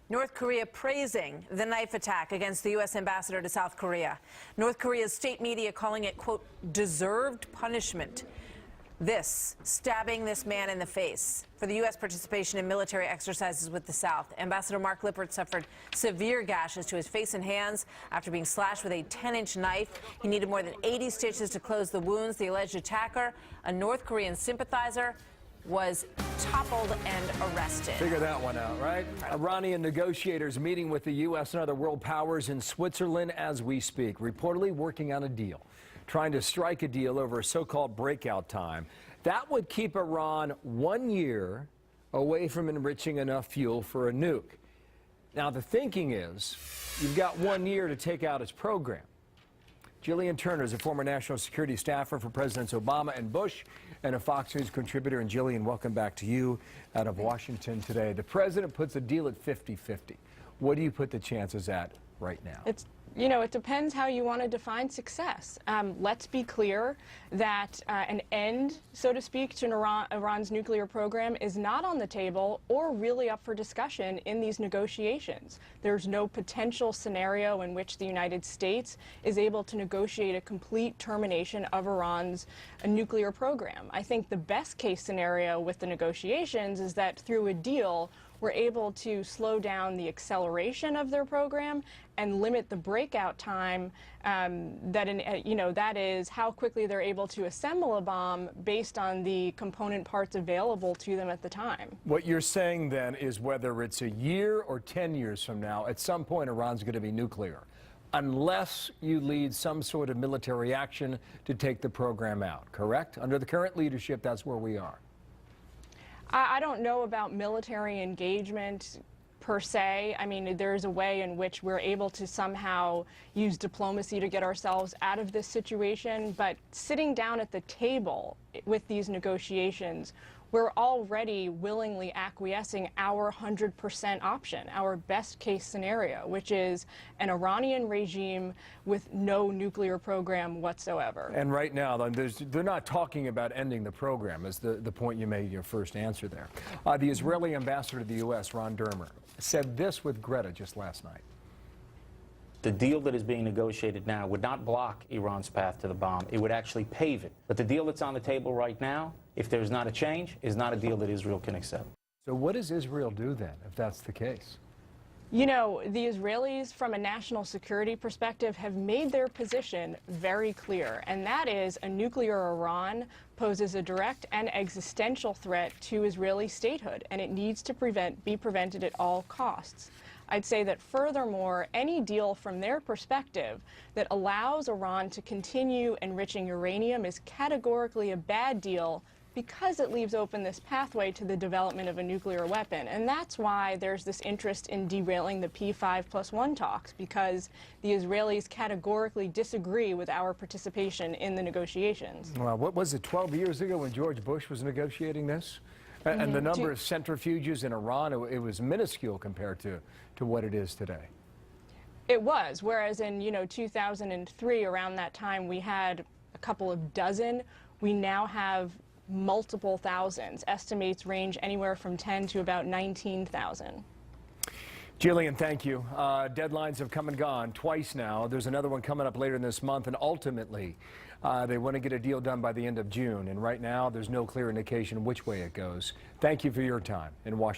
North Korea praising the knife attack against the U.S. ambassador to South Korea. North Korea's state media calling it, quote, deserved punishment. This, stabbing this man in the face for the U.S. participation in military exercises with the South. Ambassador Mark Lippert suffered severe gashes to his face and hands after being slashed with a 10-inch knife. He needed more than 80 stitches to close the wounds. The alleged attacker, a North Korean sympathizer, was toppled and arrested. Figure that one out, right? Iranian negotiators meeting with the U.S. and other world powers in Switzerland as we speak, reportedly working on a deal, trying to strike a deal over a so-called breakout time. That would keep Iran 1 year away from enriching enough fuel for a nuke. Now, the thinking is you've got 1 year to take out its program. Gillian Turner is a former national security staffer for Presidents Obama and Bush and a Fox News contributor. And Gillian, welcome back to you out of Washington today. The president puts a deal at 50-50. What do you put the chances at right now? It depends how you want to define success. Let's be clear that an end, so to speak, to Iran's nuclear program is not on the table or really up for discussion in these negotiations. There's no potential scenario in which the United States is able to negotiate a complete termination of Iran's nuclear program. I think the best case scenario with the negotiations is that through a deal, we're able to slow down the acceleration of their program and limit the breakout time. That is how quickly they're able to assemble a bomb based on the component parts available to them at the time. What you're saying then is whether it's a year or 10 years from now, at some point Iran's going to be nuclear, unless you lead some sort of military action to take the program out, correct? Under the current leadership, that's where we are. I don't know about military engagement per se. I mean, there's a way in which we're able to somehow use diplomacy to get ourselves out of this situation. But sitting down at the table with these negotiations, we're already willingly acquiescing our 100% option, our best case scenario, which is an Iranian regime with no nuclear program whatsoever. And right now, they're not talking about ending the program, is the point you made in your first answer there. The Israeli ambassador to the U.S., Ron Dermer, said this with Greta just last night. The deal that is being negotiated now would not block Iran's path to the bomb. It would actually pave it. But the deal that's on the table right now, if there's not a change, is not a deal that Israel can accept. So what does Israel do then, if that's the case? You know, the Israelis, from a national security perspective, have made their position very clear, and that is a nuclear Iran poses a direct and existential threat to Israeli statehood, and it needs to be prevented at all costs. I'd say that furthermore, any deal from their perspective that allows Iran to continue enriching uranium is categorically a bad deal because it leaves open this pathway to the development of a nuclear weapon. And that's why there's this interest in derailing the P5+1 talks, because the Israelis categorically disagree with our participation in the negotiations. Well, what was it, 12 years ago when George Bush was negotiating this? And the number of centrifuges in Iran, it was minuscule compared to what it is today. It was, whereas in 2003, around that time, we had a couple of dozen. We now have multiple thousands. Estimates range anywhere from 10 to about 19,000. Gillian, thank you. Deadlines have come and gone twice now. There's another one coming up later in this month, and ultimately they want to get a deal done by the end of June. And right now, there's no clear indication which way it goes. Thank you for your time in Washington.